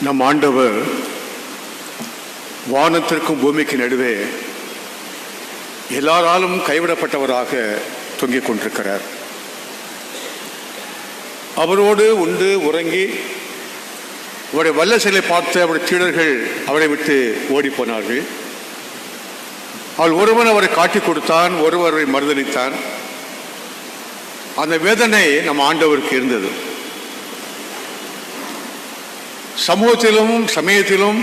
நம் ஆண்டவர் வானத்திற்கும் பூமிக்கு நடுவே எல்லாராலும் கைவிடப்பட்டவராக தொங்கிக் கொண்டிருக்கிறார். அவரோடு உண்டு உறங்கி அவருடைய வல்ல செயலை பார்த்து அவருடைய சீடர்கள் அவரை விட்டு ஓடி போனார்கள். அவள் ஒருவன் அவரை காட்டிக் கொடுத்தான், ஒருவரை மறுதளித்தான். அந்த வேதனை நம் ஆண்டவருக்கு இருந்தது. சமூகத்திலும் சமயத்திலும்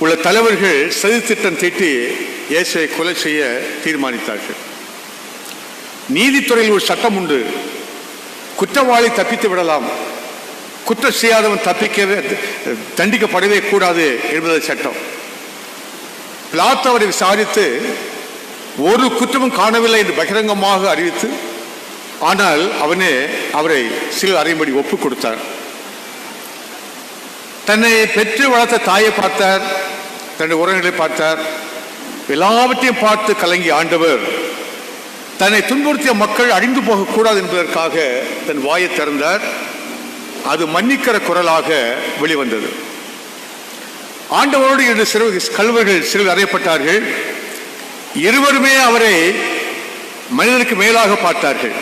உள்ள தலைவர்கள் சதித்திட்டம் தீட்டி இயேசுவை கொலை செய்ய தீர்மானித்தார்கள். நீதித்துறையில் ஒரு சட்டம் உண்டு. குற்றவாளி தப்பித்து விடலாம், குற்றம் செய்யாதவன் தண்டிக்கப்படவே கூடாது என்பது சட்டம். பிலாத்து அவரை விசாரித்து ஒரு குற்றமும் காணவில்லை என்று பகிரங்கமாக அறிவித்து, ஆனால் அவரை சிலர் அறையும்படி ஒப்புக் கொடுத்தார். தன்னை பெற்று வளர்த்த தாயை பார்த்தார், தன்னுடைய உறவுகளை பார்த்தார். எல்லாவற்றையும் பார்த்து கலங்கி ஆண்டவர் தன்னை துன்புறுத்திய மக்கள் அழிந்து போகக்கூடாது என்பதற்காக தன் வாயை திறந்தார். அது மன்னிக்கிற குரலாக வெளிவந்தது. ஆண்டவரோடு 2 கள்வர்கள் சிலர் அறையப்பட்டார்கள். இருவருமே அவரை மனிதனுக்கு மேலாக பார்த்தார்கள்.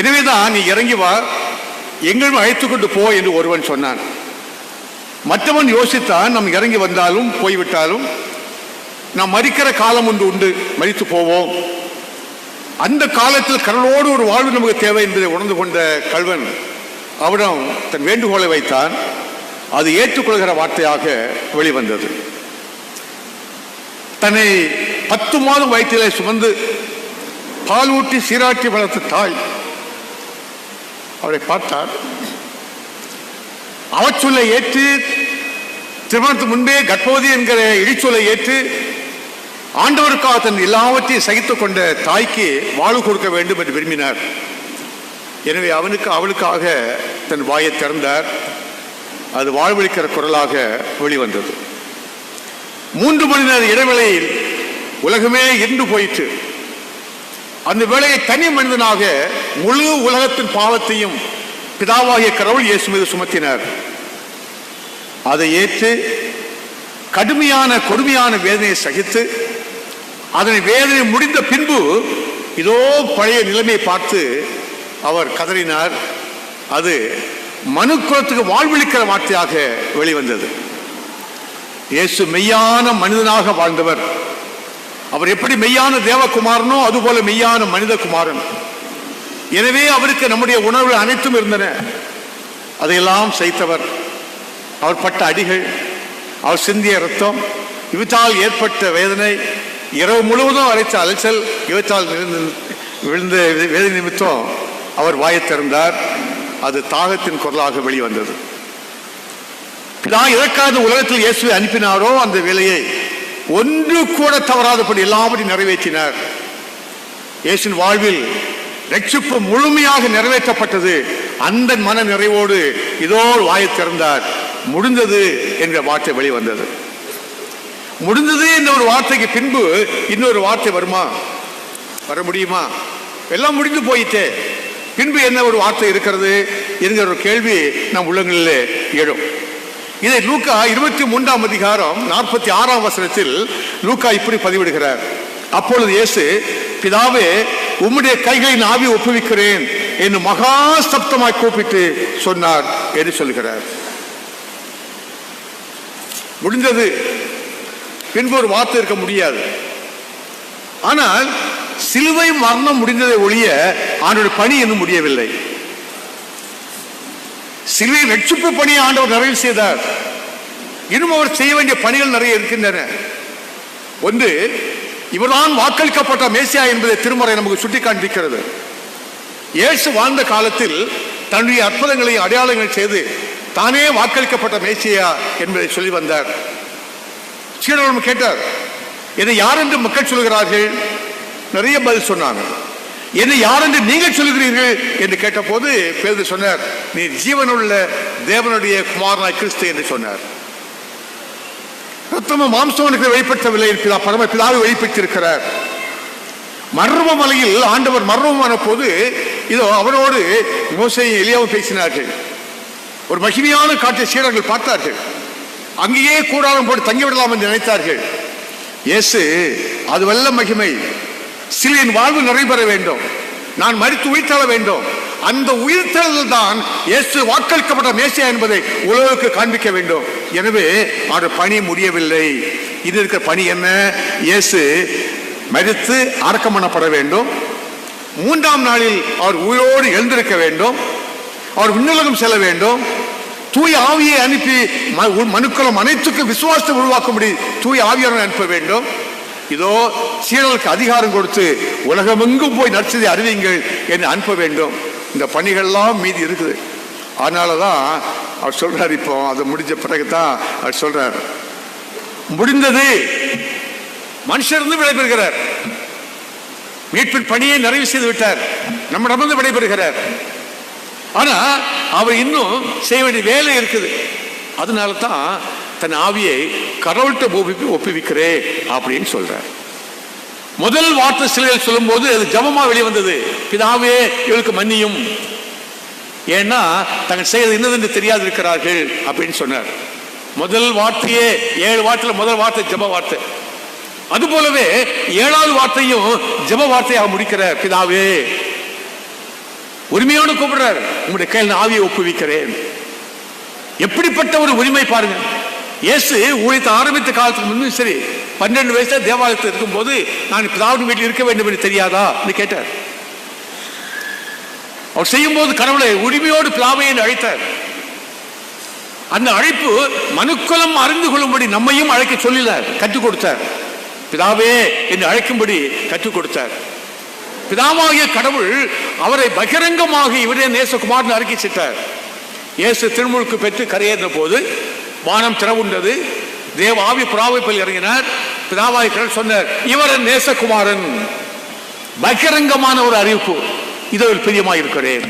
எனவேதான், நீ இறங்கி வா, எங்களும் அழைத்துக் கொண்டு போ என்று ஒருவன் சொன்னான். மற்றவன் யோசித்தான், நாம் இறங்கி வந்தாலும் போய்விட்டாலும் நாம் மரிக்கிற காலம் ஒன்று உண்டு, மரித்து போவோம். அந்த காலத்தில் கடலோடு ஒரு வாழ்வு நமக்கு தேவை என்பதை உணர்ந்து கொண்ட கள்வன் அவரிடம் தன் வேண்டுகோளை வைத்தான். அது ஏற்றுக்கொள்கிற வார்த்தையாக வெளிவந்தது. தன்னை 10 மாதம் வயிற்றிலே சுமந்து பால் ஊட்டி சீராட்டி வளர்த்த தாய் அவரை பார்த்தார். அவச்சொல்லை ஏற்று, திருமணத்துக்கு முன்பே கர்ப்பவதி என்கிற இடிச்சொல்லை ஏற்று ஆண்டவருக்காக தன் எல்லாவற்றையும் சகித்துக் கொண்ட தாய்க்கு வாழ்வு கொடுக்க வேண்டும் என்று விரும்பினார். எனவே அவளுக்காக தன் வாயை திறந்தார். அது வாழ்வளிக்கிற குரலாக வெளிவந்தது. 3 மணி நேர இடைவேளையில் உலகமே இருண்டு போயிற்று. அந்த வேளையை தனி மனிதனாக முழு உலகத்தின் பாவத்தையும் பிதாவாகிய கடவுள் இயேசு மீது சுமத்தினார். அதை ஏற்று கடுமையான கொடுமையான வேதனையை சகித்து, அதனை வேதனை முடிந்த பின்பு இதோ பழைய நிலைமையை பார்த்து அவர் கதறினார். அது மனுக்குலத்துக்கு வாழ்வளிக்கிற வார்த்தையாக வெளிவந்தது. இயேசு மெய்யான மனிதனாக வாழ்ந்தவர். அவர் எப்படி மெய்யான தேவகுமாரனோ அதுபோல மெய்யான மனித குமாரன். எனவே அவருக்கு நம்முடைய உணர்வுகள் அனைத்தும் இருந்தன. அதையெல்லாம் சகித்தவர். அவர் பட்ட அடிகள், அவர் சிந்திய இரத்தம், இவற்றால் ஏற்பட்ட வேதனை, இரவு முழுவதும் அரைத்த அலைச்சல், இவற்றால் விழுந்த வேதனை நிமித்தம் அவர் வாயை திறந்தார். அது தாகத்தின் குரலாக வெளிவந்தது. பிதா இறக்காத உலகத்தில் இயேசுவை அனுப்பினாரோ அந்த வேலையை ஒன்று கூட தவறாதபடி எல்லாவற்றையும் நிறைவேற்றினார். இயேசுவின் வாழ்வில் ரட்சிப்பு முழுமையாக நிறைவேற்றப்பட்டது. அந்த மன நிறைவோடு இதோ வாயை திறந்தார். முடிந்தது என்ற வார்த்தை வெளிவந்தது. முடிந்தது என்ற ஒரு வார்த்தைக்கு பின்பு இன்னொரு வார்த்தை வருமா? வர முடியுமா? எல்லாம் முடிந்து போயிட்டே, பின்பு என்ன ஒரு வார்த்தை இருக்கிறது என்கிற ஒரு கேள்வி நம் உள்ளங்களிலே எழும். இதை லூக்கா 23ஆம் அதிகாரம் 46ஆம் வசனத்தில் லூக்கா இப்படி பதிவிடுகிறார். அப்பொழுது இயேசு, பிதாவே, உம்முடைய கைகளின் ஆவி ஒப்புவிக்கிறேன் என்று மகா சப்தமாய் கூப்பிட்டு சொன்னார் என்று சொல்கிறார். முடிந்தது, பின்பு ஒரு வார்த்தை இருக்க முடியாது. ஆனால் சிலுவை மரணம் முடிந்ததை ஒழிய ஆண்டவருடைய பணி இன்னும் முடியவில்லை. சிலுவை ரட்சிப்பு பணியை ஆண்டவர் நிறைவு செய்தார். இன்னும் அவர் செய்ய வேண்டிய பணிகள் நிறைய இருக்கின்றன. ஒன்று, இவர்தான் வாக்களிக்கப்பட்ட மேசியா என்பதை திருமறை நமக்கு சுட்டி காண்பிக்கிறது. இயேசு வாழ்ந்த காலத்தில் தன்னுடைய அற்புதங்களை அடையாளங்கள் செய்து தானே வாக்களிக்கப்பட்ட மேசியா என்பதை சொல்லி வந்தார். சீடர்கள் கேட்டார், இதை யார் என்று மக்கள் சொல்கிறார்கள்? நிறைய பதில் சொன்னாங்க. என்னை யார் என்று நீங்கள் சொல்லுகிறீர்கள் என்று கேட்ட போது பேதுரு சொன்னார், நீ ஜீவனுள்ள தேவனுடைய குமாரனாய் கிறிஸ்து என்று சொன்னார். ரத்தமும் மாம்சம் வெளிப்படுத்தவில்லை, பரம பிதாவை வெளிப்படுத்தியிருக்கிறார். மர்ம மலையில் ஆண்டவர் மர்மமான போது இதோ அவரோடு மோசேயும் எலியாவும் பேசினார்கள். ஒரு மகிமையான காட்சியை சீடர்கள் பார்த்தார்கள். அங்கேயே கூடாரம் போட்டு தங்கிவிடலாம் என்று நினைத்தார்கள். இயேசு, அது வல்ல மகிமை, சிலையின் வாழ்வு நிறைவேற வேண்டும், நான் மரித்து உயிர்த்தெழ வேண்டும். அந்த உயிர்த்தெழுதல் தான் இயேசு வாக்களிக்கப்பட்ட மேசியா என்பதை உலகுக்கு காண்பிக்க வேண்டும். எனவே அவர் பணி முடியவில்லை. இது இருக்கிற பணி என்ன? இயேசு மரித்து அடக்கம் பண்ணப்பட வேண்டும். 3ஆம் நாளில் அவர் உயிரோடு எழுந்திருக்க வேண்டும். அவர் விண்ணுலகம் செல்ல வேண்டும். தூய ஆவியை அனுப்பி மனுக்களும் அனைத்துக்கும் விசுவாசத்தை உருவாக்கும்படி தூய ஆவியாரை அனுப்ப வேண்டும். இதோ சீடர்களுக்கு அதிகாரம் கொடுத்து உலகமெங்கும் போய் நற்செய்தியை அறிவியுங்கள் என்று அனுப்ப வேண்டும். இந்த பணிகள்லாம் மீதி இருக்குது. அதனாலதான் அவர் சொல்றார், இப்போ அது முடிஞ்ச பிறகுதான் அவர் சொல்றார், முடிந்தது. மனுஷருந்து விடைபெறுகிறார். மீட்பின் பணியை நிறைவு செய்து விட்டார், நம்மிடமிருந்து விடைபெறுகிறார். ஆனா அவர் இன்னும் செய்ய வேண்டிய வேலை இருக்குது. அதனால தான் தன் ஆவியை கடவுள்கிட்ட ஒப்புவிக்கிறேன் அப்படின்னு சொல்றார். முதல் வார்த்தை சிலையில் சொல்லும் போது அது ஜபமா வெளிவந்தது, பிதாவே இவளுக்கு மன்னியும், ஏன்னா தங்கள் செய்வது என்னதென்று தெரியாது இருக்கிறார்கள் அப்படின்னு சொன்னார். முதல் வார்த்தையே 7 வார்த்தையில முதல் வார்த்தை ஜப வார்த்தை. அது போலவே 7வது வார்த்தையும் ஜப வார்த்தையாக முடிக்கிறார். பிதாவே, உரிமையோடு கூப்பிடுறார், உங்களுடைய கையில் ஆவியை ஒப்புவிக்கிறேன். எப்படிப்பட்ட ஒரு உரிமை பாருங்க. இயேசு ஊழியத்தை ஆரம்பித்த காலத்துக்கு முன்னும் சரி, 12 வயசுல தேவாலயத்தில் இருக்கும் போது நான் பிதாவின் வீட்டில் இருக்க வேண்டும் என்று தெரியாதா என்று கேட்டார். அவர் செய்யும் போது கடவுளை உரிமையோடு பிதாவே என்று அழைத்தார். அந்த அழைப்பு மனுக்குலம் அறிந்து கொள்ளும்படி நம்மையும் அழைக்க சொல்லினார், கற்றுக் கொடுத்தார். பிதாவே என்று அழைக்கும்படி கற்றுக் கொடுத்தார். பிதாவாகிய கடவுள் அவரை பகிரங்கமாக இவரே நேசகுமாரன் அறிக்கைச்சிட்டார். இயேசு திருமுழுக்கு பெற்று கரையேறின போது வானம் திறவுண்டது, தேவ ஆவி புறாவை போல் இறங்கினார். பிதாவாகிய கடவுள் சொன்னார், இவர் நேசகுமாரன். பகிரங்கமான ஒரு அறிவிப்பு, இதில் பிரியமாக இருக்கிறேன்.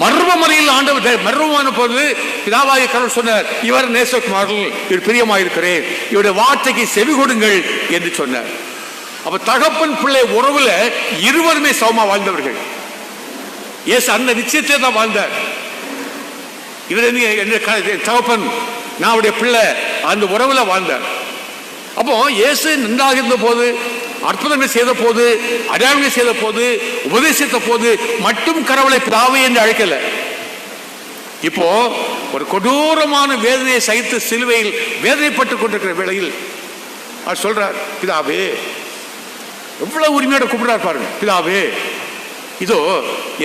மர்மமறையில் ஆண்டவர் மர்மமான போது பிதாவாகிய கடவுள் சொன்னார், இவர் நேசகுமாரன், இவர் பிரியமாக இருக்கிறேன், இவருடைய வார்த்தைக்கு செவி கொடுங்கள் என்று சொன்னார். அப்ப தகப்பன் பிள்ளை உறவுல இருவருமே சமமா வாழ்ந்தவர்கள். இயேசு அந்த நிச்சயத்தை தான் வாழ்ந்தார். இவர் தகப்பன், நான் அவருடைய பிள்ளை, அந்த உறவுல வாழ்ந்தார். அப்போ இயேசு நன்றாக இருந்த போது, அற்புதங்கள் செய்த போது, அடையாளங்கள் செய்த போது, உபதேசித்த போது மட்டும் கடவுளை பிதாவே என்று அழைக்கல. இப்போ ஒரு கொடூரமான வேதனையை சகித்து சிலுவையில் வேதனைப்பட்டுக் கொண்டிருக்கிற வேளையில் அவர் சொல்றார், பிதாவே. எவ்வளவு உரிமையோட கூப்பிடுறார் பாருங்க, பிதாவே இதோ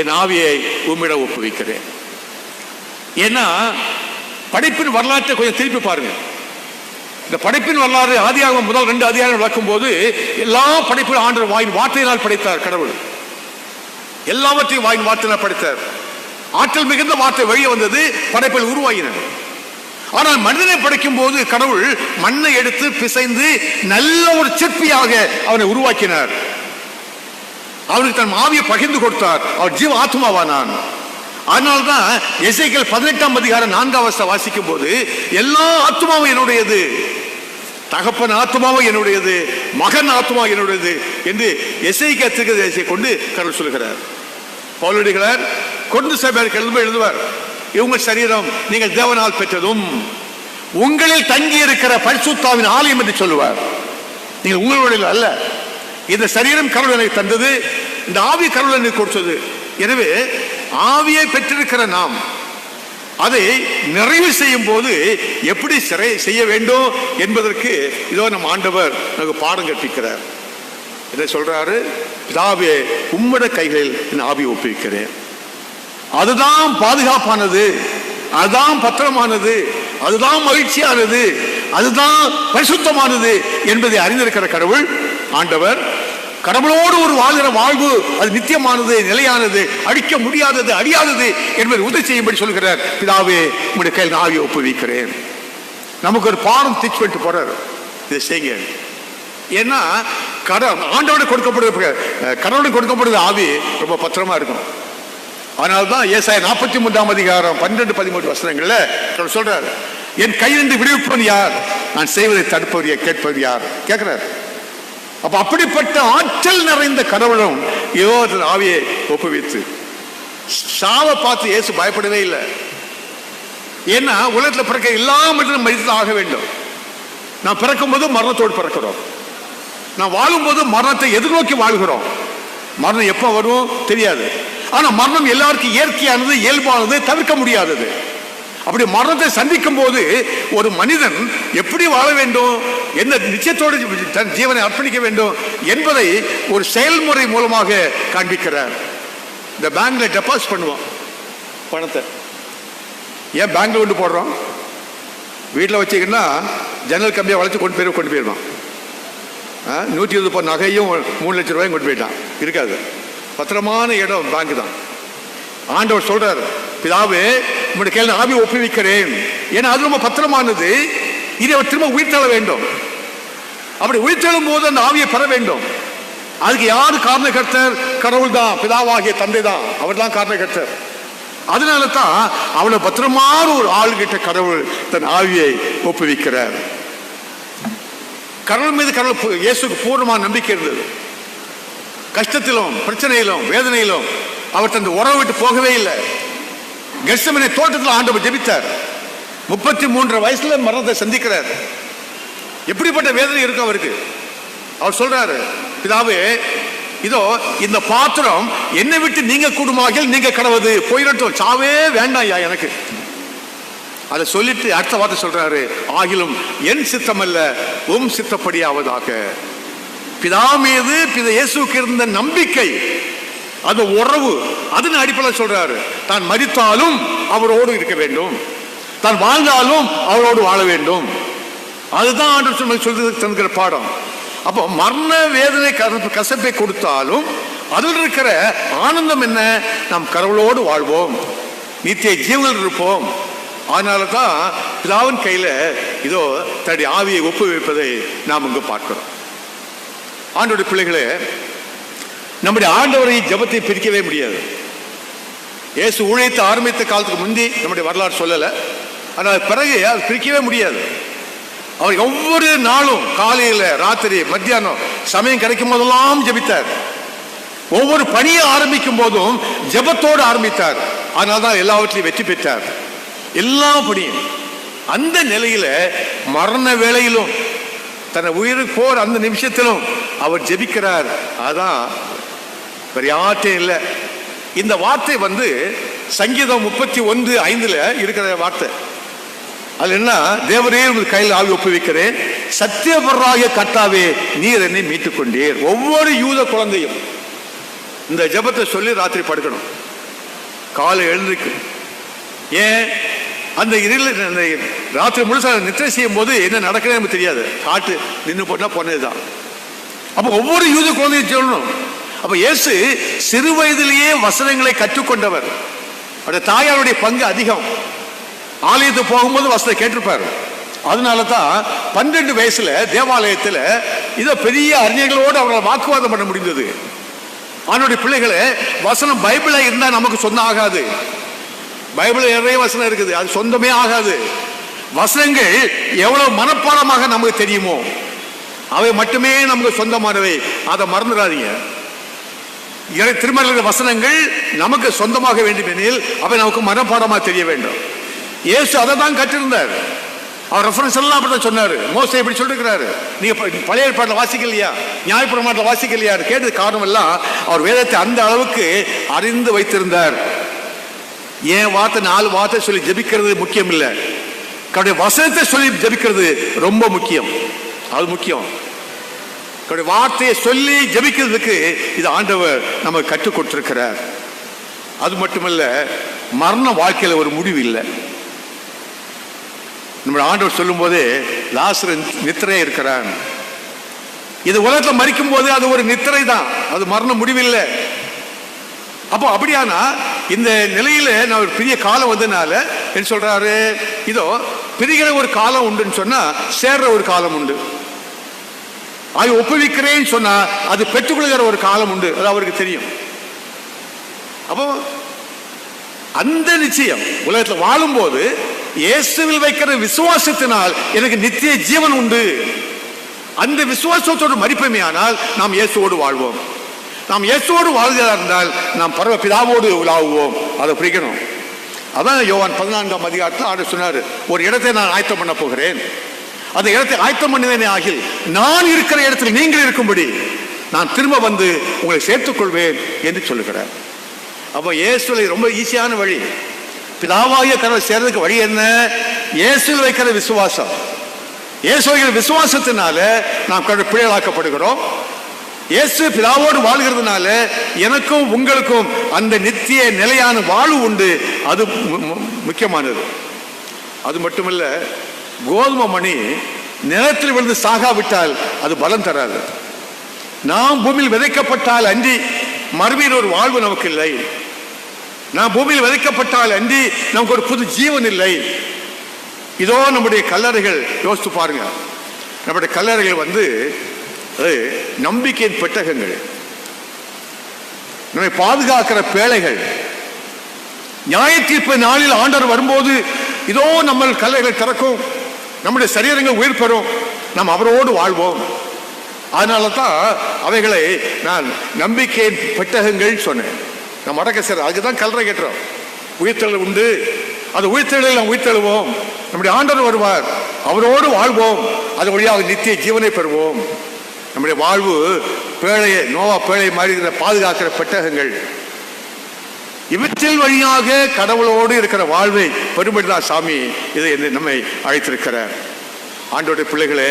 என் ஆவியை உம்மிடம் ஒப்புவிக்கிறேன். ஏன்னா படைப்பின் வரலாற்றை கொஞ்சம் திருப்பி பாருங்க. இந்த படைப்பின் வரலாறு ஆதியாகமம் முதல் 2 அதிகாரங்கள் விளக்கும் போது எல்லா படைப்பும் ஆண்டவர் வாயின் வார்த்தையினால் படைத்தார். கடவுள் எல்லாவற்றையும் வாயின் வார்த்தையினால் படைத்தார். ஆற்றல் மிகுந்த வார்த்தை வெளியே வந்தது, படைப்பில் உருவாகின. ஆனால் மனிதனை படைக்கும் போது கடவுள் மண்ணை எடுத்து பிசைந்து நல்ல ஒரு சிற்பியாக அவனை உருவாக்கினார். அவனுக்கு தன் ஆவியை பகிர்ந்து கொடுத்தார். அவர் ஜீவ ஆத்மாவானான். அதனால்தான் எசேக்கியேல் 18ஆம் அதிகாரம் 4ஆம் வசனம் வாசிக்கும் போது எல்லா ஆத்மாவும் என்னுடையது, தகப்பன் ஆத்மாவும் என்னுடையது, மகன் ஆத்மா என்னுடையது என்று எசேக்கியேல் தீர்க்கதரிசியை கொண்டு கடவுள் சொல்கிறார். பவுலடிகளார் கொண்டு சபையாருக்கு எழுதுவார், இவங்க சரீரம் நீங்கள் தேவனால் பெற்றதும் உங்களில் தங்கி இருக்கிற பரிசுத்தாவின் ஆலயம் என்று சொல்லுவார். நீங்கள் உங்களுடைய அல்ல, இந்த சரீரம் கடவுள் எனக்கு தந்தது, இந்த ஆவி கடவுள் எனக்கு கொடுத்தது. எனவே ஆவியை பெற்றிருக்கிற நாம் அதை நிறைவு செய்யும் போது எப்படி செய்ய வேண்டும் என்பதற்கு இதோ நம் ஆண்டவர் நமக்கு பாடம் கற்பிக்கிறார். இதை சொல்றாரு, பிதாவே உம்முடைய கைகளில் என் ஆவியை ஒப்புவிக்கிறேன். அதுதான் பாதுகாப்பானது, அதுதான் பத்திரமானது, அதுதான் மகிழ்ச்சியானது, அதுதான் பரிசுத்தமானது என்பதை அறிந்திருக்கிற கடவுள் ஆண்டவர் கடவுளோடு ஒரு வாழ்கிற வாழ்வு அது நித்தியமானது, நிலையானது, அழிக்க முடியாதது, அழியாதது என்பதை உதவி செய்யும்படி சொல்கிறார். பிதாவே உங்களுடைய கையில் ஆவியை ஒப்புவிக்கிறேன். நமக்கு ஒரு பாடம் தீச்சு பண்ணிட்டு போறார், இதை செய்யுங்க. ஏன்னா ஆண்டவனுக்கு கடவுளுக்கு கொடுக்கப்படுகிற ஆவி ரொம்ப பத்திரமா இருக்கும். அதனால்தான் ஏசாயா 43ஆம் அதிகாரம் 12-13 வசனங்கள்ல சொல்றாரு, என் கையிலிருந்து விடுவிப்பவன் யார், நான் செய்வதை தடுப்பவர் கேட்பவர் யார் கேட்கிறார். அப்ப அப்படிப்பட்ட ஆற்றல் நிறைந்த கடவுளும் ஆவியை ஒப்புவித்து சாவை பார்த்து இயேசு பயப்படவே இல்லை. ஏன்னா உலகத்தில் பிறக்க எல்லா மனிதனும் மரித்து ஆக வேண்டும். நான் பிறக்கும் போது மரணத்தோடு பிறக்கிறோம். நான் வாழும் போது மரணத்தை எதிர்நோக்கி வாழ்கிறோம். மரணம் எப்ப வரும் தெரியாது. ஆனா மரணம் எல்லாருக்கும் இயற்கையானது, இயல்பானது, தவிர்க்க முடியாதது. அப்படி மரணத்தை சந்திக்கும் போது ஒரு மனிதன் எப்படி வாழ வேண்டும், என்ன நிச்சயத்தோடு தன் ஜீவனை அர்ப்பணிக்க வேண்டும் என்பதை ஒரு செயல்முறை மூலமாக காண்பிக்கிறார். இந்த பேங்க்ல டெபாசிட் பண்ணுவோம் பணத்தை. ஏன் பேங்க்ல கொண்டு போடுறோம்? வீட்டில் வச்சுக்கிட்டா ஜன்னல் கம்பியை வளைச்சு கொண்டு போயிடுவான். 120 நகையும் 3 லட்சம் ரூபாயும் கொண்டு போயிட்டான். இருக்காது. பத்திரமான இடம் பேங்க் தான். ஆண்டவர் சொல்றாரு, பிதாவே உங்களுடைய கையில் ஆவி ஒப்புவிக்கிறேன். ஏன்னா அது ரொம்ப பத்திரமானது. இதை அவர் திரும்ப உயிர்த்தெழ வேண்டும். அப்படி உயிர்த்தெழும் போது அந்த ஆவியை பெற வேண்டும். அதுக்கு யாரு காரணகர்த்தர்? கடவுள் தான், பிதாவாகிய தந்தை தான், அவர் தான் காரணகர்த்தர். அதனால தான் அவளை பத்திரமான ஒரு ஆளுகிட்ட கடவுள் தன் ஆவியை ஒப்புவிக்கிறார். கடவுள் மீது கடவுள் இயேசுக்கு பூர்ணமான நம்பிக்கை இருந்தது. கஷ்டத்திலும் பிரச்சனையிலும் வேதனையிலும் அவர் தன் உறவை விட்டு போகவே இல்லை. கெத்செமனே தோட்டத்தில் ஆண்டவர் ஜெபித்தார். 33 வயசுல மரணத்தை சந்திக்கிறார். எப்படிப்பட்ட வேதனை இருக்கும் அவருக்கு. அவர் சொல்றாரு, பிதாவே இதோ இந்த பாத்திரம் என்னை விட்டு நீங்க கூடுமாக நீங்க கடவுது போயிடட்டும், சாவே வேண்டாம் ஐயா எனக்கு. அதை சொல்லிட்டு அடுத்த வார்த்தை சொல்றாரு, ஆகிலும் என் சித்தம் அல்ல உம் சித்தப்படியாவதாக. பிதா மீது இயேசுக்கு இருந்த நம்பிக்கை, அந்த உறவு, அதன் அடிப்படையில் சொல்றாரு, தான் மரித்தாலும் அவரோடு இருக்க வேண்டும், தான் வாழ்ந்தாலும் அவரோடு வாழ வேண்டும். அதுதான் ஆண்டவர் சொல்லி தன்கிற பாடம். அப்போ மரண வேதனை கசப்பை கொடுத்தாலும் அதில் இருக்கிற ஆனந்தம் என்ன? நாம் கடவுளோடு வாழ்வோம், நித்திய ஜீவனில் இருப்போம். அதனால தான் பிதாவின் கையில இதோ தன்னுடைய ஆவியை ஒப்புவிப்பதை நாம் இங்கு பார்க்கிறோம். ஆண்டவருடைய பிள்ளைகளே, நம்முடைய ஆண்டவரை ஜெபத்தை பிரிக்கவே முடியாது. இயேசு ஊழியத்தை ஆரம்பித்த காலத்துக்கு முந்தி நம்முடைய வரலாறு சொல்லலை, ஆனால் பிறகு அது பிரிக்கவே முடியாது. அவர் ஒவ்வொரு நாளும் காலையில் ராத்திரி மத்தியானம் சமயம் கிடைக்கும் போதெல்லாம் ஜெபித்தார். ஒவ்வொரு பணியை ஆரம்பிக்கும் போதும் ஜெபத்தோடு ஆரம்பித்தார். அதனால தான் எல்லாவற்றையும் வெற்றி பெற்றார். எல்லா பணியும் அந்த நிலையில மரண வேளையிலும் தன்னை உயிருக்கு போற அந்த நிமிஷத்திலும் அவர் ஜெபிக்கிறார். அதான் வேற யார்ட்டையும் இல்லை. இந்த வார்த்தை சங்கீதம் 31:5 இருக்கிற வார்த்தை. அது என்ன? தேவரே உங்கள் கையில் ஆவி ஒப்புவிக்கிறேன், சத்தியபராகிய கர்த்தாவே நீர் என்னை மீட்டுக் கொண்டீர். ஒவ்வொரு யூத குழந்தையும் இந்த ஜெபத்தை சொல்லி ராத்திரி படுக்கணும், காலை எழுந்திருக்கு. ஏன்? அந்த ராத்திரி முழுசா நித்திரை செய்யும் போது என்ன நடக்குதுன்னு நமக்கு தெரியாது. காட்டு நின்று போட்டா போனதுதான். அப்ப ஒவ்வொரு யூத குழந்தையும் சொல்லணும். அப்ப இயேசு சிறு வயதிலேயே வசனங்களை கற்றுக்கொண்டவர். அவருடைய தாயாருடைய பங்கு அதிகம். ஆலயத்துக்கு போகும்போது வசனத்தை கேட்டிருப்பார். அதனால தான் 12 வயசுல தேவாலயத்தில் இதோ பெரிய அறிஞர்களோடு அவரை வாக்குவாதம் பண்ண முடிந்தது. அவனுடைய பிள்ளைகளை வசனம் பைபிளா இருந்தா நமக்கு சொந்தம் ஆகாது. பைபிள் நிறைய வசனம் இருக்குது, அது சொந்தமே ஆகாது. வசனங்கள் எவ்வளவு மனப்பாடமாக நமக்கு தெரியுமோ அவை மட்டுமே நமக்கு சொந்தமானவை. அதை மறந்துடாதீங்க. திருமண வசனங்கள் நமக்கு சொந்தமாக வேண்டும் எனில் அவை நமக்கு மனப்பாடமாக தெரிய வேண்டும். இயேசு அதை தான் கற்றிருந்தார். அவர் ரெஃபரன்ஸ் எல்லாம் அப்படிதான் சொன்னாரு. மோசே இப்படி சொல்லிருக்கிறாரு, நீங்க பழைய ஏற்பாட்டில் வாசிக்கலையா, நியாயப்பிரமாணத்தில் வாசிக்கலையா கேட்டது காரணம் எல்லாம் அவர் வேதத்தை அந்த அளவுக்கு அறிந்து வைத்திருந்தார். ஏன் வார்த்தை 4 வார்த்தை சொல்லி ஜெபிக்கிறது முக்கியம் இல்லை, அவருடைய வசனத்தை சொல்லி ஜெபிக்கிறது ரொம்ப முக்கியம். அது முக்கியம். அவருடைய வார்த்தையை சொல்லி ஜெபிக்கிறதுக்கு இது ஆண்டவர் நமக்கு கற்றுக் கொடுத்திருக்கிறார். அது மட்டுமல்ல, மரண வாழ்க்கையில ஒரு முடிவு இல்லை. நம்ம ஆண்டவர் சொல்லும் போதே லாசரு நித்திரை இருக்கிறான். இது உலகத்தில் மரிக்கும் போது அது ஒரு நித்திரை தான், அது மரண முடிவில்லை. அப்போ அப்படியானா இந்த நிலையில நான் ஒரு பெரிய காலம் வந்ததுனால என்ன சொல்றாரு, இதோ பிரிகிற ஒரு காலம் உண்டுன்னு சொன்னா சேர்ற ஒரு காலம் உண்டு. அது ஒப்புவிக்கிறேன்னு சொன்னா அது பெற்றுக்கொள்கிற ஒரு காலம் உண்டு. அது அவருக்கு தெரியும். அப்போ அந்த நிச்சயம் உலகத்தில் வாழும்போது இயேசுவில் வைக்கிற விசுவாசத்தினால் எனக்கு நித்திய ஜீவன் உண்டு. அந்த விசுவாசத்தோடு மரிப்பமே ஆனால் நாம் இயேசுவோடு வாழ்வோம். நாம் இயேசுவோடு வாழ்கிறதா இருந்தால் நாம் பரவ பிதாவோடு உலாவுவோம். அதை பிடிக்கணும். அதான் யோவான் 14ஆம் அதிகாரத்தில் ஆண்டவர் சொன்னார், ஒரு இடத்தை நான் ஆயத்தம் பண்ண போகிறேன், அந்த இடத்தை ஆயத்தம் பண்ணினேனே ஆகில் நான் இருக்கிற இடத்தில் நீங்கள் இருக்கும்படி நான் திரும்ப வந்து உங்களை சேர்த்துக் கொள்வேன் என்று சொல்லுகிறார். அப்போ இயேசுவில் ரொம்ப ஈஸியான வழி, பிதாவாகிய கடவுளை சேர்றதுக்கு வழி என்ன? இயேசுவில் வைக்கிற விசுவாசம். இயேசு வைக்கிற விசுவாசத்தினால நாம் கடவுள் பிள்ளைகளாக்கப்படுகிறோம். இயேசு பிதாவோடு வாழ்கிறதுனால எனக்கும் உங்களுக்கும் அந்த நித்திய நிலையான வாழ்வு உண்டு. அது முக்கியமானது. அது மட்டுமல்ல, கோதுமை மணி நிலத்தில் விழுந்து சாகாவிட்டால் அது பலம் தராது. நாம் பூமியில் விதைக்கப்பட்டால் அன்றி மறுமையில் ஒரு வாழ்வு நமக்கு இல்லை. நாம் பூமியில் விதைக்கப்பட்டால் அன்றி நமக்கு ஒரு புது ஜீவன் இல்லை. இதோ நம்முடைய கல்லறைகள் யோசித்து பாருங்க. நம்முடைய கல்லறைகள் நம்பிக்கையின் பெட்டகங்கள், நம்மை பாதுகாக்கிற பேழைகள். நியாய தீர்ப்பு நாளில் ஆண்டவர் வரும்போது இதோ நம்ம கல்லறைகள் திறக்கும், நம்முடைய சரீரங்கள் உயிர் பெறும், நாம் அவரோடு வாழ்வோம். அதனால தான் அவைகளை நான் நம்பிக்கையின் பெட்டகங்கள் சொன்னேன். நம்ம அடக்க சார் அதுக்குதான் கல்லறை கட்டுறோம். உயிர்த்தெழல் உண்டு, அது உயிர்த்தெழலில் நாம் உயிர்த்தெழுவோம். நம்முடைய ஆண்டவர் வருவார், அவரோடு வாழ்வோம், அது வழியாக நித்திய ஜீவனை பெறுவோம். நம்முடைய வாழ்வு பேழையை, நோவா பேழை மாதிரி இருக்கிற பாதுகாக்கிற பெட்டகங்கள். இவற்றில் வழியாக கடவுளோடு இருக்கிற வாழ்வை பெரும்படிதான் சாமி இதை நம்மை அழைத்திருக்கிறார். ஆண்டவருடைய பிள்ளைகளே,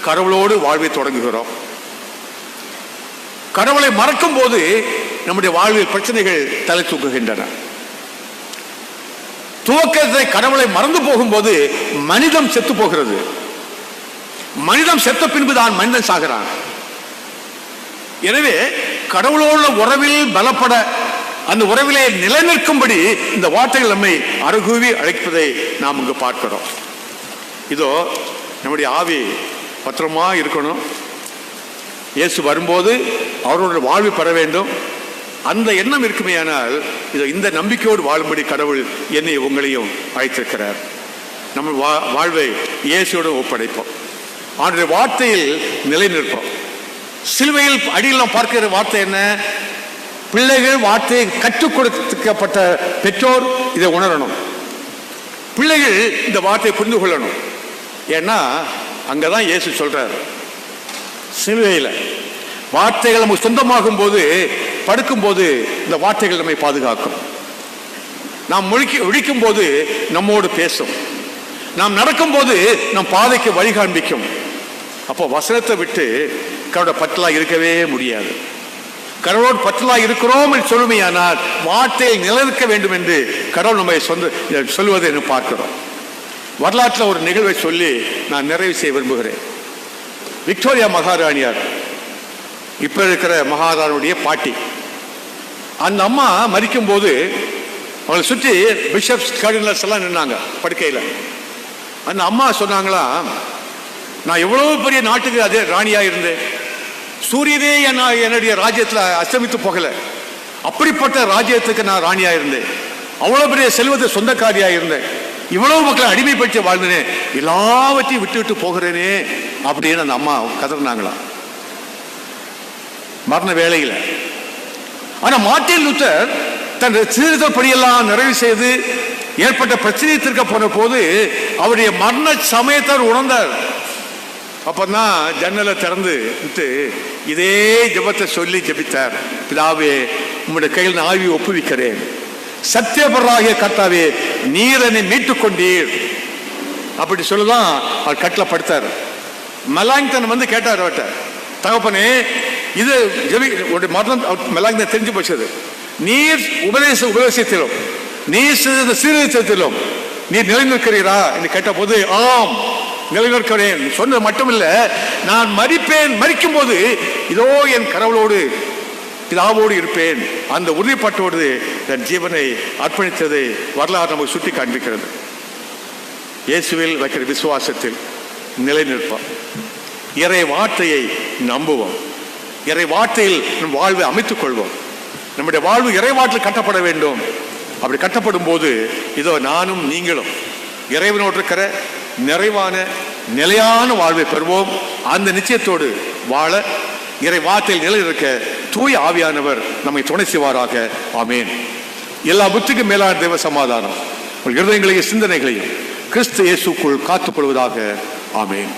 கடவுளோடு வாழ்வை தொடங்குகிறோம். கடவுளை மறக்கும் போது நம்முடைய வாழ்வில் பிரச்சனைகள் தலை தூக்குகின்றன. துவக்கத்தை கடவுளை மறந்து போகும்போது மனிதம் செத்து போகிறது. மனிதம் செத்த பின்புதான் மனிதன் சாகிறான். எனவே கடவுளோட உறவில் பலப்பட, அந்த உறவிலே நிலைநிற்கும்படி இந்த வார்த்தைகள் நம்மை அருகூவி அழைப்பதை நாம் இங்கு பார்க்கிறோம். இதோ நம்முடைய ஆவி பத்திரமா இருக்கணும். இயேசு வரும்போது அவரோட வாழ்வு பெற வேண்டும். அந்த எண்ணம் இருக்குமே ஆனால் இந்த நம்பிக்கையோடு வாழும்படி கடவுள் என்னை உங்களையும் அழைத்திருக்கிறார். நம்ம வாழ்வை இயேசுவோடு ஒப்படைப்போம். அவனுடைய வார்த்தையில் நிலை நிற்போம். சிலுவையில் அடியில் நாம் பார்க்கிற வார்த்தை என்ன? பிள்ளைகள் வார்த்தையை கற்றுக் கொடுக்கப்பட்ட பெற்றோர் இதை உணரணும். பிள்ளைகள் இந்த வார்த்தையை புரிந்து கொள்ளணும். ஏன்னா அங்கதான் இயேசு சொல்றார், சிலுவையில் வார்த்தைகள் நமக்கு சொந்தமாகும் போது, படுக்கும் போது இந்த வார்த்தைகள் நம்மை பாதுகாக்கும். நாம் ஒழிக்கும் போது நம்மோடு பேசும். நாம் நடக்கும் போது நம் பாதைக்கு வழி காண்பிக்கும். அப்போ வசனத்தை விட்டு கடவுளோட பற்றலா இருக்கவே முடியாது. கடவுளோடு பற்றலா இருக்கிறோம் என்று சொல்லுமையானால் வார்த்தையை நிலைநிற்க வேண்டும் என்று கடவுள் நம்மை சொல்லுவதை பார்க்கிறோம். வரலாற்றில் ஒரு நிகழ்வை சொல்லி நான் நிறைவு செய்ய விரும்புகிறேன். விக்டோரியா மகாராணியார், இப்ப இருக்கிற மகாராணியுடைய பாட்டி, அந்த அம்மா மரிக்கும் போது அவளை சுற்றி பிஷப்ஸ், கார்டினல்ஸ் எல்லாம் நின்னாங்க படுக்கையில். அந்த அம்மா சொன்னாங்களா, நான் எவ்வளவு பெரிய நாட்டுக்கு அதே ராணியா இருந்தேன், சூரியனே என்னுடைய ராஜ்யத்தில் அஸ்தமித்து போகல, அப்படிப்பட்ட ராஜ்யத்துக்கு நான் ராணியா இருந்தேன், அவ்வளவு பெரிய செல்வத்தை சொந்தக்காரியா இருந்தேன், இவ்வளவு மக்களை அடிமைப்படுத்தி வாழ்ந்தேன், எல்லாவற்றையும் விட்டு விட்டு போகிறேனே அப்படின்னு அந்த அம்மா கதறினாங்களாம் மரண வேளையில். ஆனா மார்ட்டின் லூத்தர் தன் சீர்திருத்த பணியெல்லாம் நிறைவு செய்து ஏற்பட்ட பிரச்சனையை தீர்க்க போன போது அவருடைய மரண சமயத்தை உணர்ந்தார். அப்பதான் ஜன்னலை திறந்து விட்டு இதே ஜெபத்தை சொல்லி ஜெபித்தார். பிதாவே, உம்முடைய கையில் நான் ஆவி ஒப்புவிக்கிறேன், சத்தியபராகிய கர்த்தாவே, நீர் என்னை மீட்டுக் கொண்டீர் அப்படி சொல்லுதான் அவர் கட்டில படுத்தார். மெலாங்டன் கேட்டார் அவர்கிட்ட, தகப்பனே இது மரணம் மெலாங்டன் தெரிஞ்சு போச்சது, நீர் உபதேசத்திலும் நீர் சீர்திருத்தத்திலும் நீர் நிலைநிற்கிறீரா என்று கேட்ட போது ஆம் நிலைநிற்கிறேன் சொன்னது மட்டுமில்ல, நான் மரிப்பேன், மரிக்கும் போது இதோ என் கடவுளோடு பிதாவோடு இருப்பேன், அந்த உறுதிப்பாட்டோடு தன் ஜீவனை அர்ப்பணித்ததை வரலாறு நமக்கு சுட்டி காண்பிக்கிறது. இயேசுவில் வைக்கிற விசுவாசத்தில் நிலை நிற்போம், இறை வார்த்தையை நம்புவோம், இறை வார்த்தையில் நம் வாழ்வை அமைத்துக் கொள்வோம். நம்முடைய வாழ்வு இறை வார்த்தையில் கட்டப்பட வேண்டும். அப்படி கட்டப்படும் போது இதோ நானும் நீங்களும் இறைவனோடு இருக்கிற நிறைவான நிலையான வாழ்வை பெறுவோம். அந்த நிச்சயத்தோடு வாழ இறை வார்த்தையில் நிலை இருக்க தூய ஆவியானவர் நம்மை துணை செய்வாராக. ஆமேன். எல்லா புத்திக்கும் மேலான தேவ சமாதானம் உங்கள் இருதயங்களையும் சிந்தனைகளையும் கிறிஸ்து இயேசுக்குள் காத்துக்கொள்வதாக. ஆமென்.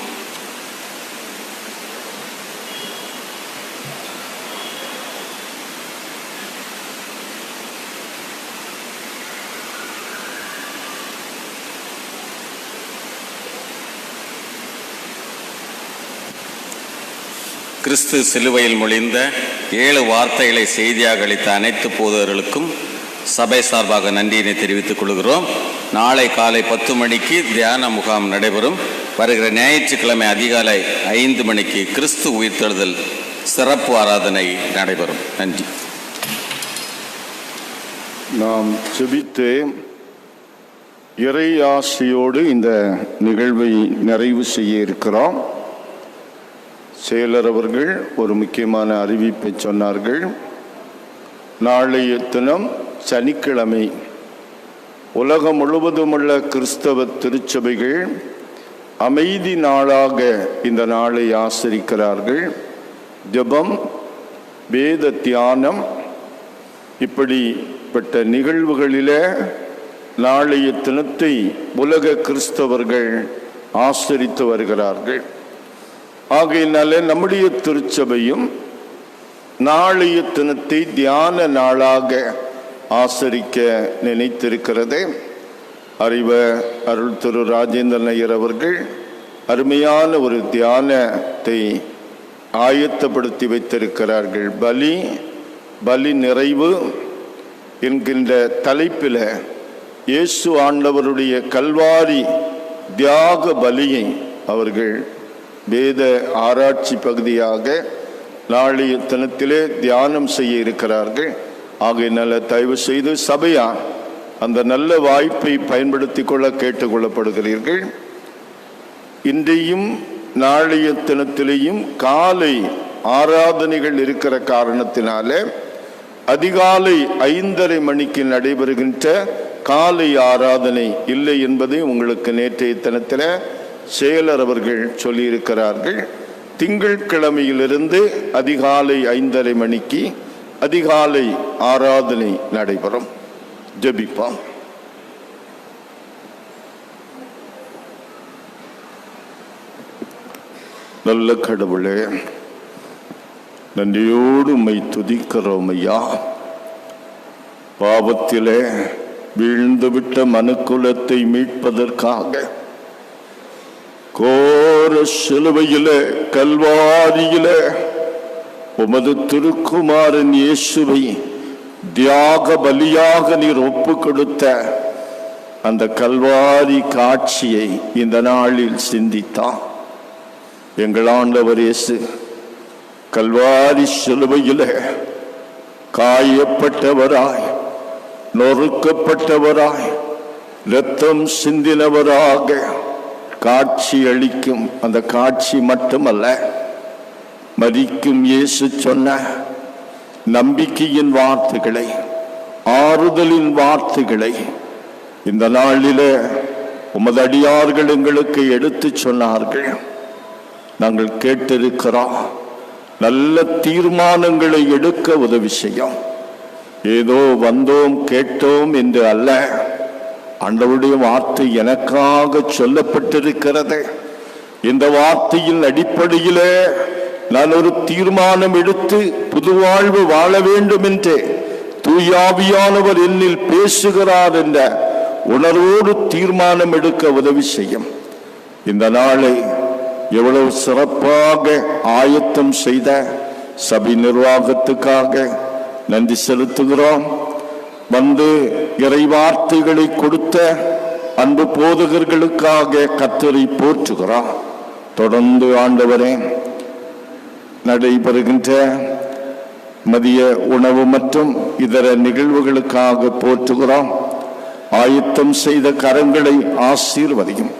கிறிஸ்து சிலுவையில் மொழிந்த 7 வார்த்தைகளை செய்தியாக அளித்த அனைத்து போதகர்களுக்கும் சபை சார்பாக நன்றியினை தெரிவித்துக் கொள்கிறோம். நாளை காலை 10 மணிக்கு தியான முகாம் நடைபெறும். வருகிற ஞாயிற்றுக்கிழமை அதிகாலை 5 மணிக்கு கிறிஸ்து உயிர்த்தெழுதல் சிறப்பு ஆராதனை நடைபெறும். நன்றி. நாம் ஜெபித்து இறை ஆசையோடு இந்த நிகழ்வை நிறைவு செய்ய இருக்கிறோம். செயலர் அவர்கள் ஒரு முக்கியமான அறிவிப்பை சொன்னார்கள். நாளைய தினம் சனிக்கிழமை உலகம் முழுவதும் உள்ள கிறிஸ்தவ திருச்சபைகள் அமைதி நாளாக இந்த நாளை ஆசரிக்கிறார்கள். ஜெபம், வேத தியானம், இப்படிப்பட்ட நிகழ்வுகளிலே நாளைய தினத்தை உலக கிறிஸ்தவர்கள் ஆசரித்து வருகிறார்கள். ஆகையினால நம்முடைய திருச்சபையும் நாளைய தினத்தை தியான நாளாக ஆசரிக்க நினைத்திருக்கிறது. அறிவர் அருள் திரு ராஜேந்திரன் ஐயர் அவர்கள் அருமையான ஒரு தியானத்தை ஆயத்தப்படுத்தி வைத்திருக்கிறார்கள். பலி நிறைவு என்கின்ற தலைப்பில் இயேசு ஆண்டவருடைய கல்வாரி தியாக பலியை அவர்கள் வேத ஆராய்ச்சி பகுதியாக நாளைய தினத்திலே தியானம் செய்ய இருக்கிறார்கள். ஆகையினால தயவு செய்து சபையார் அந்த நல்ல வாய்ப்பை பயன்படுத்தி கொள்ள கேட்டுக்கொள்ளப்படுகிறீர்கள். இன்றையும் நாளைய தினத்திலேயும் காலை ஆராதனைகள் இருக்கிற காரணத்தினால அதிகாலை 5:30 மணிக்கு நடைபெறுகின்ற காலை ஆராதனை இல்லை என்பதை உங்களுக்கு நேற்றைய தினத்தில் செயலர் அவர்கள் சொல்லியிருக்கிறார்கள். திங்கட்கிழமையிலிருந்து அதிகாலை 5:30 மணிக்கு அதிகாலை ஆராதனை நடைபெறும். ஜெபிப்போம். நல்ல கடவுளே, நன்றியோடு உம்மை துதிக்கிறோம் ஐயா. பாவத்திலே வீழ்ந்துவிட்ட மனுக்குலத்தை மீட்பதற்காக கோர சிலுவையிலே கல்வாரியிலே உமது திருக்குமாரன் இயேசுவை தியாக பலியாக நீர் ஒப்பு கொடுத்த அந்த கல்வாரி காட்சியை இந்த நாளில் சிந்தித்தான் எங்கள் ஆண்டவர் இயேசு. கல்வாரி சிலுவையிலே காயப்பட்டவராய், நொறுக்கப்பட்டவராய், இரத்தம் சிந்தினவராக காட்சி அளிக்கும். அந்த காட்சி மட்டுமல்ல, மரிக்கும் இயேசு சொன்ன நம்பிக்கையின் வார்த்தைகளை, ஆறுதலின் வார்த்தைகளை இந்த நாளிலே உமது அடியார்கள் எங்களுக்கு எடுத்து சொன்னார்கள். நாங்கள் கேட்டிருக்கிறோம். நல்ல தீர்மானங்களை எடுக்க உதவி செய்யும். ஏதோ வந்தோம் கேட்டோம் என்று அல்ல, ஆண்டவருடைய வார்த்தை எனக்காக சொல்லப்பட்டிருக்கிறது. இந்த வார்த்தையின் அடிப்படையிலே நான் ஒரு தீர்மானம் எடுத்து புது வாழ்வு வாழ வேண்டும் என்று தூயாவியானவர் என்னில் பேசுகிறார் என்ற உணர்வோடு தீர்மானம் எடுக்க உதவி செய்யும். இந்த நாளை எவ்வளவு சிறப்பாக ஆயத்தம் செய்த சபை நிர்வாகத்துக்காக நன்றி செலுத்துகிறோம். வந்து இறை வார்த்தைகளை கொடுத்த அன்பு போதகர்களுக்காக கர்த்தரை போற்றுகிறோம். தொடர்ந்து ஆண்டவரே நடைபெறுகின்ற மதிய உணவு மற்றும் இதர நிகழ்வுகளுக்காக போற்றுகிறோம். ஆயத்தம் செய்த கரங்களை ஆசீர்வதியும்.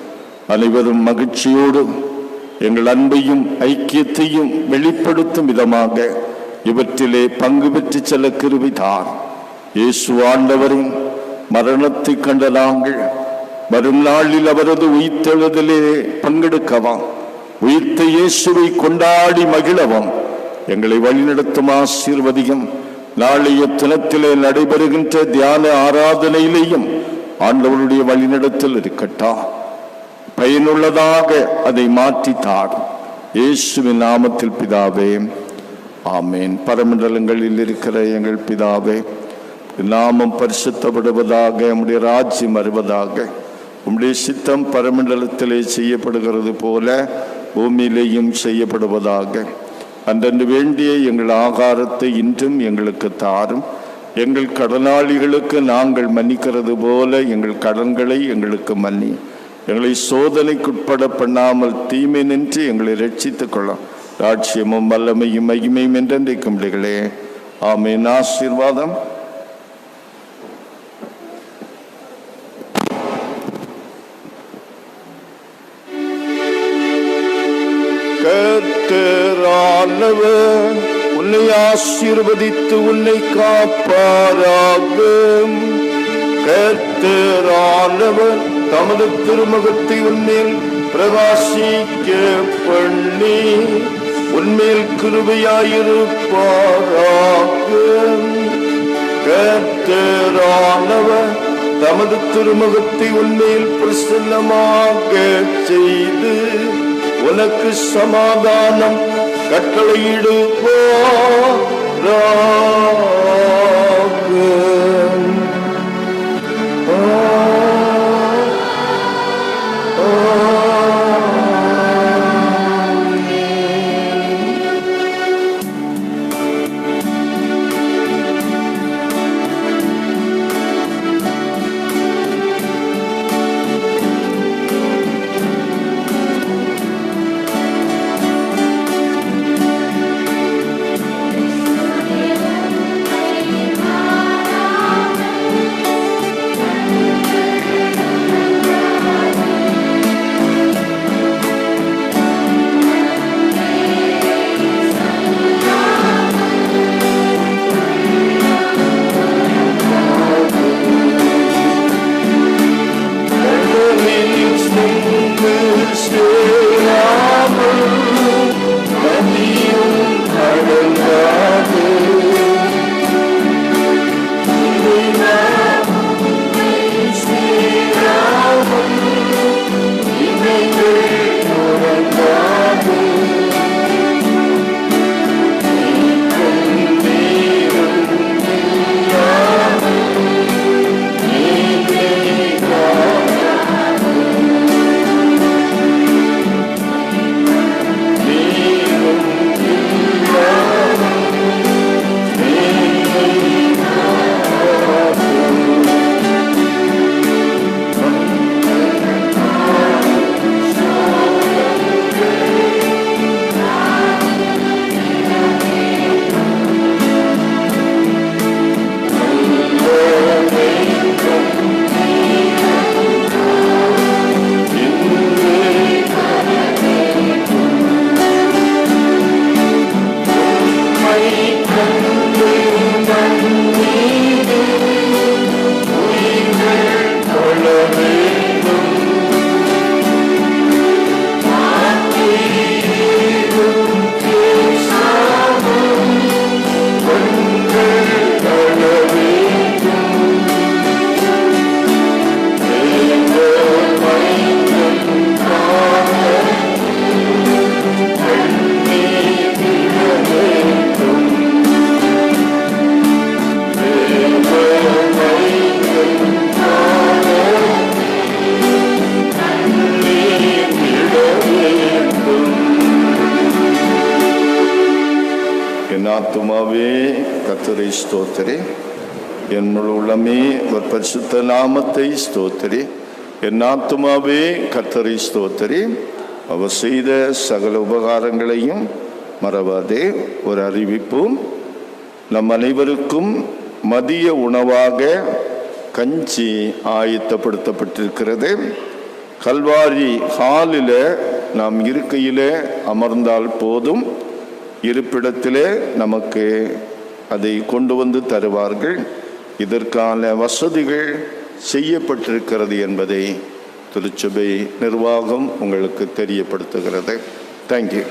அனைவரும் மகிழ்ச்சியோடு எங்கள் அன்பையும் ஐக்கியத்தையும் வெளிப்படுத்தும் விதமாக இவற்றிலே பங்கு பெற்று செல்ல கிருபை தார். இயேசு ஆண்டவரின் மரணத்தை கண்ட நாங்கள் வரும் நாளில் அவரது உயிர்த்தெழுதலே பங்கெடுக்கவும், உயிர்த்த இயேசுவை கொண்டாடி மகிழவும் எங்களை வழிநடத்தும் ஆசீர்வதியும். நாளைய தினத்திலே நடைபெறுகின்ற தியான ஆராதனையிலேயும் ஆண்டவருடைய வழிநடத்தல் இருக்கட்டும். பயனுள்ளதாக அதை மாற்றித்தார். இயேசுவின் நாமத்தில் பிதாவே, ஆமேன். பரமண்டலங்களில் இருக்கிற எங்கள் பிதாவே, நாமம் பரிசுத்தப்படுவதாக, உம்முடைய ராஜ்யம் வருவதாக, உம்முடைய சித்தம் பரமண்டலத்திலே செய்யப்படுகிறது போல பூமியிலேயும் செய்யப்படுவதாக. அன்றன்று வேண்டிய எங்கள் ஆகாரத்தை இன்றும் எங்களுக்கு தாரும். எங்கள் கடனாளிகளுக்கு நாங்கள் மன்னிக்கிறது போல எங்கள் கடன்களை எங்களுக்கு மன்னி. எங்களை சோதனைக்குட்பட பண்ணாமல் தீமை நின்று எங்களை ரட்சித்துக் கொள்ள. ராட்சியமும் வல்லமையும் மகிமையும் என்றென்றைக்கும் பிள்ளைகளே, ஆமென். ஆசீர்வாதம். கர்த்தரானவர் உன்னை ஆசீர்வதித்து உன்னை காப்பாராக. கர்த்தரானவர் தமது திருமுகத்தை உன்மேல் பிரகாசிக்க பண்ணி உன்மேல் கிருபையாயிருப்பாராக. கர்த்தரானவர் தமது திருமுகத்தை உன்மேல் பிரசன்னமாக செய்து உனக்கு சமாதானம் கட்டளையிடுவாராக. ஆத்துமாவே கர்த்தரை ஸ்தோத்திரி, என் முழு உள்ளமே அவர் பரிசுத்த நாமத்தை ஸ்தோத்திரி. என் ஆத்துமாவே கர்த்தரை ஸ்தோத்திரி, அவர் செய்த சகல உபகாரங்களையும் மறவாதே. ஒரு அறிவிப்பும், நம் அனைவருக்கும் மதிய உணவாக கஞ்சி ஆயத்தப்படுத்தப்பட்டிருக்கிறது. கல்வாரி ஹாலில் நாம் இருக்கையிலே அமர்ந்தால் போதும், இருப்பிடத்திலே நமக்கு அதை கொண்டு வந்து தருவார்கள். இதற்கான வசதிகள் செய்யப்பட்டிருக்கிறது என்பதை திருச்சபை நிர்வாகம் உங்களுக்கு தெரியப்படுத்துகிறது. தேங்க்யூ.